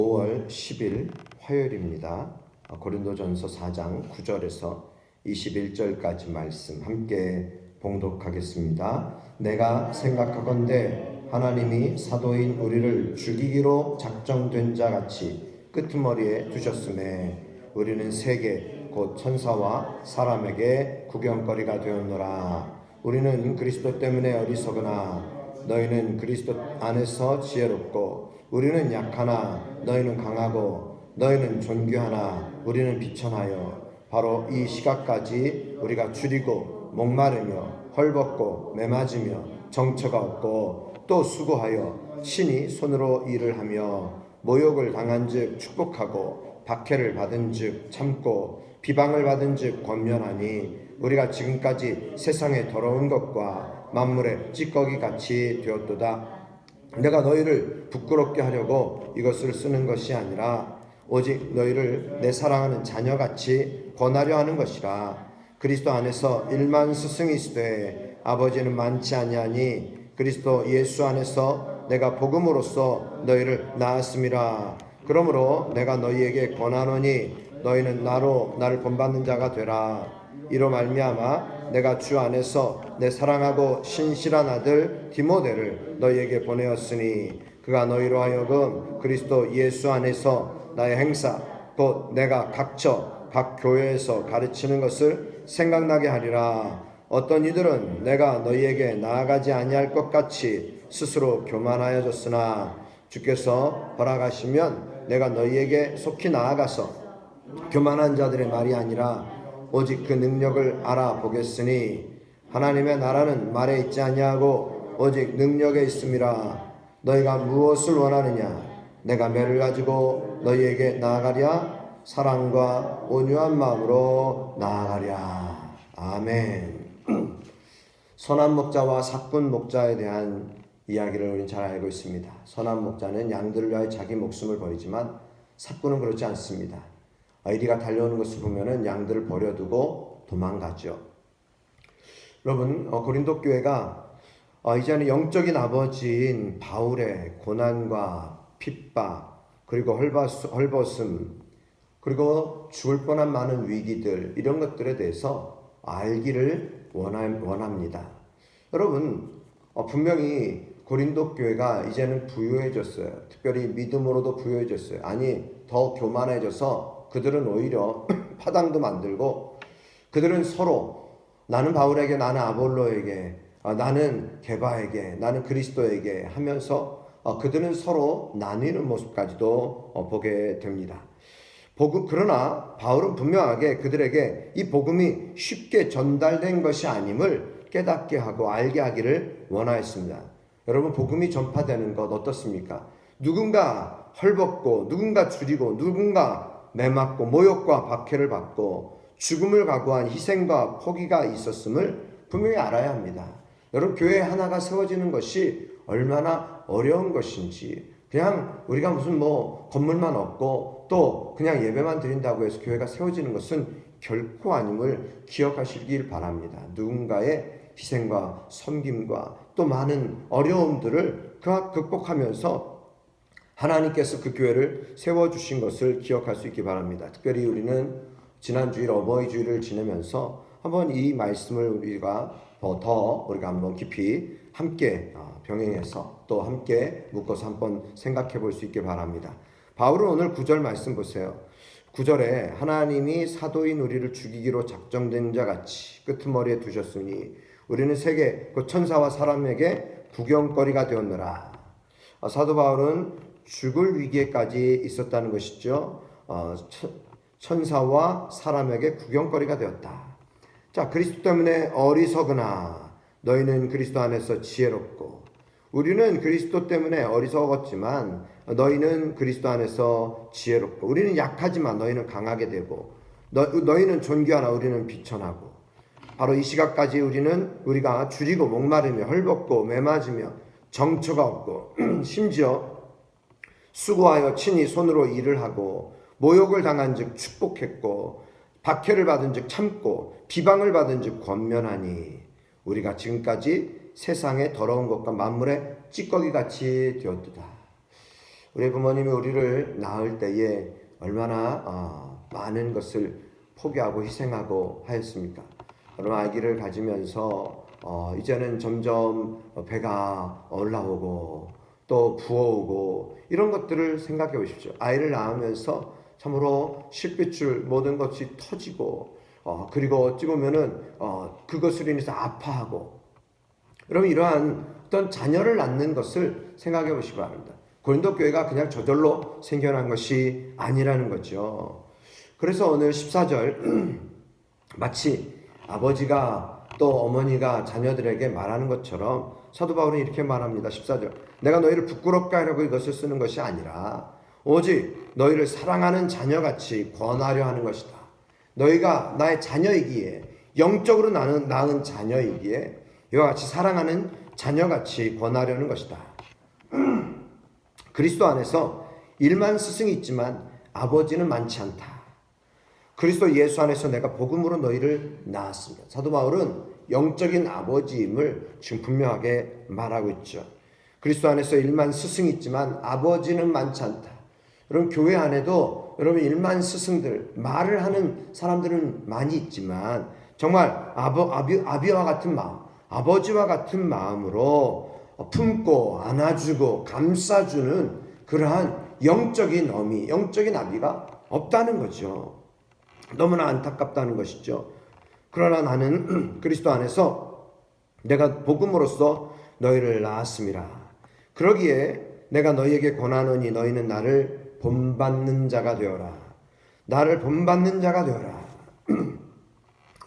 5월 10일 화요일입니다. 고린도전서 4장 9절에서 21절까지 말씀 함께 봉독하겠습니다. 내가 생각하건대 하나님이 사도인 우리를 죽이기로 작정된 자 같이 끄트머리에 두셨음에 우리는 세계 곧 천사와 사람에게 구경거리가 되었노라. 우리는 그리스도 때문에 어리석으나 너희는 그리스도 안에서 지혜롭고 우리는 약하나 너희는 강하고 너희는 존귀하나 우리는 비천하여 바로 이 시각까지 우리가 줄이고 목마르며 헐벗고 매맞으며 정처가 없고 또 수고하여 친히 손으로 일을 하며 모욕을 당한즉 축복하고 박해를 받은즉 참고 비방을 받은즉 권면하니 우리가 지금까지 세상의 더러운 것과 만물의 찌꺼기 같이 되었도다. 내가 너희를 부끄럽게 하려고 이것을 쓰는 것이 아니라 오직 너희를 내 사랑하는 자녀같이 권하려 하는 것이라. 그리스도 안에서 1만 스승이 있으되 아버지는 많지 아니하니 그리스도 예수 안에서 내가 복음으로써 너희를 낳았음이라. 그러므로 내가 너희에게 권하노니 너희는 나를 본받는 자가 되라. 이로 말미암아 내가 주 안에서 내 사랑하고 신실한 아들 디모데를 너희에게 보내었으니 그가 너희로 하여금 그리스도 예수 안에서 나의 행사 곧 내가 각처 각 교회에서 가르치는 것을 생각나게 하리라. 어떤 이들은 내가 너희에게 나아가지 아니할 것 같이 스스로 교만하여졌으나 주께서 허락하시면 내가 너희에게 속히 나아가서 교만한 자들의 말이 아니라 오직 그 능력을 알아보겠으니 하나님의 나라는 말에 있지 아니하고 오직 능력에 있음이라. 너희가 무엇을 원하느냐? 내가 매를 가지고 너희에게 나아가랴? 사랑과 온유한 마음으로 나아가랴. 아멘. 선한 목자와 사꾼 목자에 대한 이야기를 우리는 잘 알고 있습니다. 선한 목자는 양들을 위하여 자기 목숨을 버리지만 사꾼은 그렇지 않습니다. 이리가 달려오는 것을 보면은 양들을 버려두고 도망가죠. 여러분, 고린도 교회가 이제는 영적인 아버지인 바울의 고난과 핍박 그리고 헐벗음 그리고 죽을 뻔한 많은 위기들 이런 것들에 대해서 알기를 원합니다. 여러분, 분명히 고린도 교회가 이제는 부유해졌어요. 특별히 믿음으로도 부유해졌어요. 아니, 더 교만해져서 그들은 오히려 파당도 만들고 그들은 서로 나는 바울에게 나는 아볼로에게 나는 게바에게 나는 그리스도에게 하면서 그들은 서로 나뉘는 모습까지도 보게 됩니다. 그러나 바울은 분명하게 그들에게 이 복음이 쉽게 전달된 것이 아님을 깨닫게 하고 알게 하기를 원하였습니다. 여러분, 복음이 전파되는 것 어떻습니까? 누군가 헐벗고 누군가 줄이고 누군가 매맞고 모욕과 박해를 받고 죽음을 각오한 희생과 포기가 있었음을 분명히 알아야 합니다. 여러분, 교회 하나가 세워지는 것이 얼마나 어려운 것인지 그냥 우리가 무슨 건물만 없고 또 그냥 예배만 드린다고 해서 교회가 세워지는 것은 결코 아님을 기억하시길 바랍니다. 누군가의 희생과 섬김과 또 많은 어려움들을 극복하면서 하나님께서 그 교회를 세워주신 것을 기억할 수 있기 바랍니다. 특별히 우리는 지난 주일 어버이 주일을 지내면서 한번 이 말씀을 우리가 한번 깊이 함께 병행해서 또 함께 묶어서 한번 생각해 볼 수 있기 바랍니다. 바울은 오늘 9절 말씀 보세요. 9절에 하나님이 사도인 우리를 죽이기로 작정된 자 같이 끄트머리에 두셨으니 우리는 세계 그 천사와 사람에게 구경거리가 되었노라. 사도 바울은 죽을 위기에까지 있었다는 것이죠. 천사와 사람에게 구경거리가 되었다. 자, 그리스도 때문에 어리석으나 너희는 그리스도 안에서 지혜롭고 우리는 그리스도 때문에 어리석었지만 너희는 그리스도 안에서 지혜롭고 우리는 약하지만 너희는 강하게 되고 너희는 존귀하나 우리는 비천하고 바로 이 시각까지 우리가 줄이고 목마르며 헐벗고 매맞으며 정처가 없고 심지어 수고하여 친히 손으로 일을 하고 모욕을 당한 즉 축복했고 박해를 받은 즉 참고 비방을 받은 즉 권면하니 우리가 지금까지 세상의 더러운 것과 만물의 찌꺼기 같이 되었도다. 우리 부모님이 우리를 낳을 때에 얼마나 많은 것을 포기하고 희생하고 하였습니까? 여러분, 아기를 가지면서 이제는 점점 배가 올라오고 또 부어오고 이런 것들을 생각해 보십시오. 아이를 낳으면서 참으로 실핏줄 모든 것이 터지고 그리고 어찌 보면은 그것으로 인해서 아파하고, 여러분, 이러한 어떤 자녀를 낳는 것을 생각해 보시기 바랍니다. 고린도 교회가 그냥 저절로 생겨난 것이 아니라는 거죠. 그래서 오늘 14절 마치 아버지가 또 어머니가 자녀들에게 말하는 것처럼 사도 바울은 이렇게 말합니다. 14절, 내가 너희를 부끄럽게 하려고 이것을 쓰는 것이 아니라 오직 너희를 사랑하는 자녀같이 권하려 하는 것이다. 너희가 나의 자녀이기에, 영적으로 낳은 자녀이기에 이와 같이 사랑하는 자녀같이 권하려는 것이다. 그리스도 안에서 일만 스승이 있지만 아버지는 많지 않다. 그리스도 예수 안에서 내가 복음으로 너희를 낳았습니다. 사도 바울은 영적인 아버지임을 지금 분명하게 말하고 있죠. 그리스도 안에서 일만 스승이 있지만 아버지는 많지 않다. 여러분, 교회 안에도 여러분 일만 스승들, 말을 하는 사람들은 많이 있지만 정말 아비와 같은 마음, 아버지와 같은 마음으로 품고 안아주고 감싸주는 그러한 영적인 어미, 영적인 아비가 없다는 거죠. 너무나 안타깝다는 것이죠. 그러나 나는 그리스도 안에서 내가 복음으로써 너희를 낳았음이라. 그러기에 내가 너희에게 권하노니 너희는 나를 본받는 자가 되어라. 나를 본받는 자가 되어라.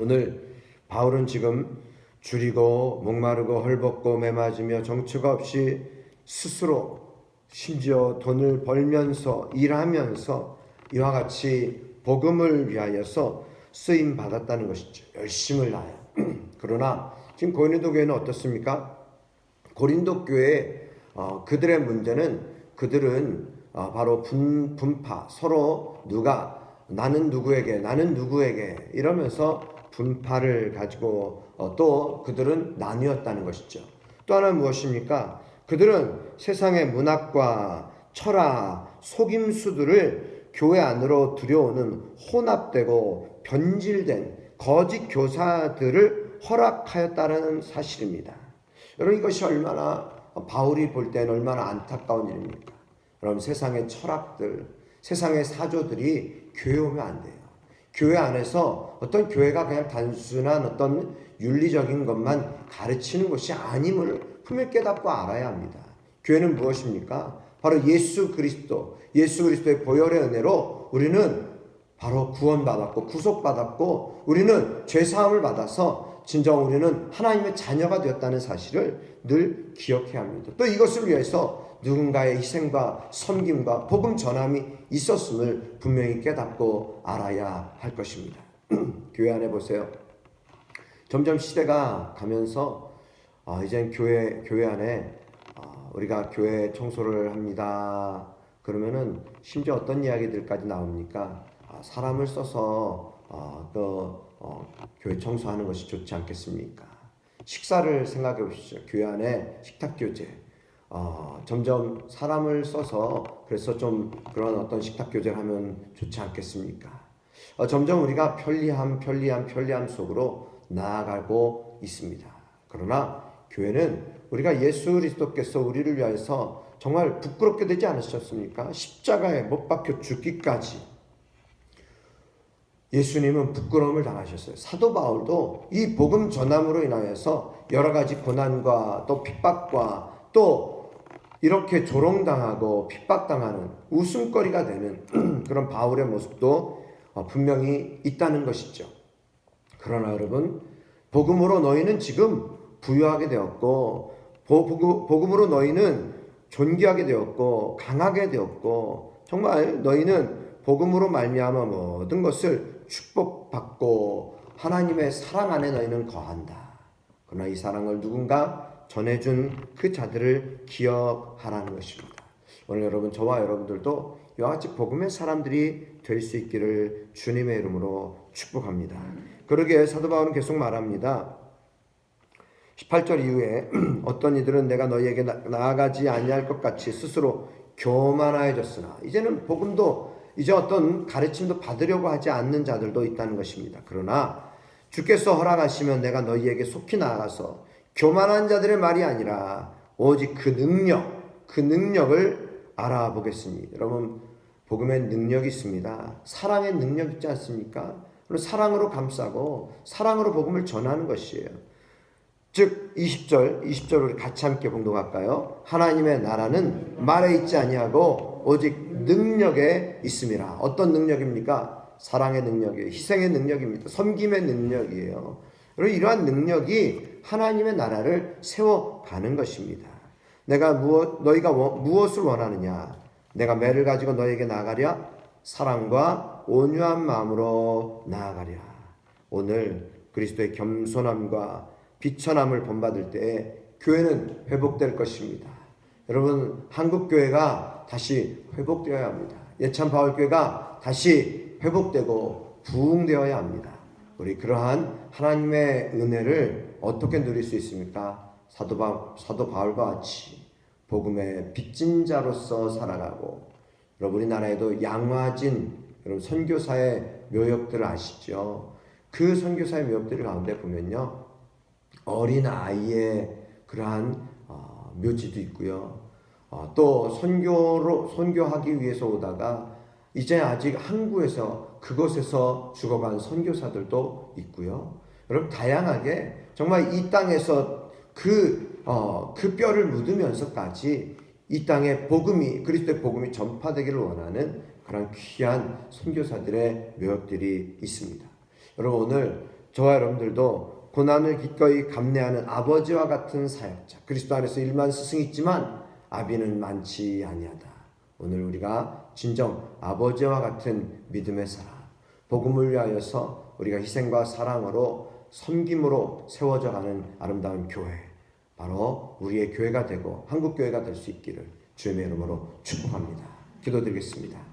오늘 바울은 지금 줄이고 목마르고 헐벗고 매맞으며 정처가 없이 스스로 심지어 돈을 벌면서 일하면서 이와 같이 복음을 위하여서 쓰임 받았다는 것이죠. 열심을 다해. 그러나 지금 고린도 교회는 어떻습니까? 고린도 교회 그들의 문제는 그들은 바로 분파, 서로 누가 나는 누구에게 이러면서 분파를 가지고 또 그들은 나뉘었다는 것이죠. 또 하나는 무엇입니까? 그들은 세상의 문학과 철학, 속임수들을 교회 안으로 들여오는 혼합되고 변질된 거짓 교사들을 허락하였다는 사실입니다. 여러분, 이것이 얼마나 바울이 볼 때는 얼마나 안타까운 일입니까? 여러분, 세상의 철학들, 세상의 사조들이 교회 오면 안 돼요. 교회 안에서 어떤 교회가 그냥 단순한 어떤 윤리적인 것만 가르치는 것이 아님을 분명히 깨닫고 알아야 합니다. 교회는 무엇입니까? 바로 예수 그리스도의 보혈의 은혜로 우리는 바로 구원받았고 구속받았고 우리는 죄사함을 받아서 진정 우리는 하나님의 자녀가 되었다는 사실을 늘 기억해야 합니다. 또 이것을 위해서 누군가의 희생과 섬김과 복음 전함이 있었음을 분명히 깨닫고 알아야 할 것입니다. 교회 안에 보세요. 점점 시대가 가면서 이젠 교회 안에 우리가 교회 청소를 합니다. 그러면은 심지어 어떤 이야기들까지 나옵니까? 사람을 써서 교회 청소하는 것이 좋지 않겠습니까? 식사를 생각해 보시죠. 교회 안에 식탁 교제. 점점 사람을 써서 그래서 좀 그런 어떤 식탁 교제를 하면 좋지 않겠습니까? 점점 우리가 편리함 속으로 나아가고 있습니다. 그러나 교회는 우리가 예수 그리스도께서 우리를 위해서 정말 부끄럽게 되지 않으셨습니까? 십자가에 못 박혀 죽기까지 예수님은 부끄러움을 당하셨어요. 사도 바울도 이 복음 전함으로 인하여서 여러 가지 고난과 또 핍박과 또 이렇게 조롱당하고 핍박당하는 웃음거리가 되는 그런 바울의 모습도 분명히 있다는 것이죠. 그러나 여러분, 복음으로 너희는 지금 부유하게 되었고 복음으로 너희는 존귀하게 되었고 강하게 되었고 정말 너희는 복음으로 말미암아 모든 것을 축복받고 하나님의 사랑 안에 너희는 거한다. 그러나 이 사랑을 누군가 전해준 그 자들을 기억하라는 것입니다. 오늘 여러분, 저와 여러분들도 이와 같이 복음의 사람들이 될 수 있기를 주님의 이름으로 축복합니다. 그러기에 사도 바울은 계속 말합니다. 18절 이후에 어떤 이들은 내가 너희에게 나아가지 아니할 것 같이 스스로 교만해졌으나 이제는 복음도 이제 어떤 가르침도 받으려고 하지 않는 자들도 있다는 것입니다. 그러나 주께서 허락하시면 내가 너희에게 속히 나아가서 교만한 자들의 말이 아니라 오직 그 능력을 알아보겠으니. 여러분, 복음의 능력이 있습니다. 사랑의 능력 있지 않습니까? 사랑으로 감싸고 사랑으로 복음을 전하는 것이에요. 즉 20절 우리 같이 함께 봉독할까요? 하나님의 나라는 말에 있지 아니하고 오직 능력에 있음이라. 어떤 능력입니까? 사랑의 능력이에요. 희생의 능력입니다. 섬김의 능력이에요. 그리고 이러한 능력이 하나님의 나라를 세워가는 것입니다. 너희가 무엇을 원하느냐? 내가 매를 가지고 너에게 나아가랴? 사랑과 온유한 마음으로 나아가랴. 오늘 그리스도의 겸손함과 비천함을 본받을 때에 교회는 회복될 것입니다. 여러분, 한국교회가 다시 회복되어야 합니다. 예찬 바울교회가 다시 회복되고 부흥되어야 합니다. 우리 그러한 하나님의 은혜를 어떻게 누릴 수 있습니까? 사도 바울과 같이 복음의 빚진 자로서 살아가고, 여러분 우리나라에도 양화진 여러분 선교사의 묘역들을 아시죠? 그 선교사의 묘역들 가운데 보면요, 어린 아이의 그러한 묘지도 있고요. 또 선교하기 위해서 오다가 이제 아직 항구에서 그곳에서 죽어간 선교사들도 있고요. 여러분 다양하게 정말 이 땅에서 그 뼈를 묻으면서까지 이 땅에 그리스도의 복음이 전파되기를 원하는 그런 귀한 선교사들의 묘역들이 있습니다. 여러분, 오늘 저와 여러분들도 고난을 기꺼이 감내하는 아버지와 같은 사역자, 그리스도 안에서 일만 스승이 있지만 아비는 많지 아니하다. 오늘 우리가 진정 아버지와 같은 믿음의 사람, 복음을 위하여서 우리가 희생과 사랑으로 섬김으로 세워져 가는 아름다운 교회, 바로 우리의 교회가 되고 한국교회가 될 수 있기를 주님의 이름으로 축복합니다. 기도드리겠습니다.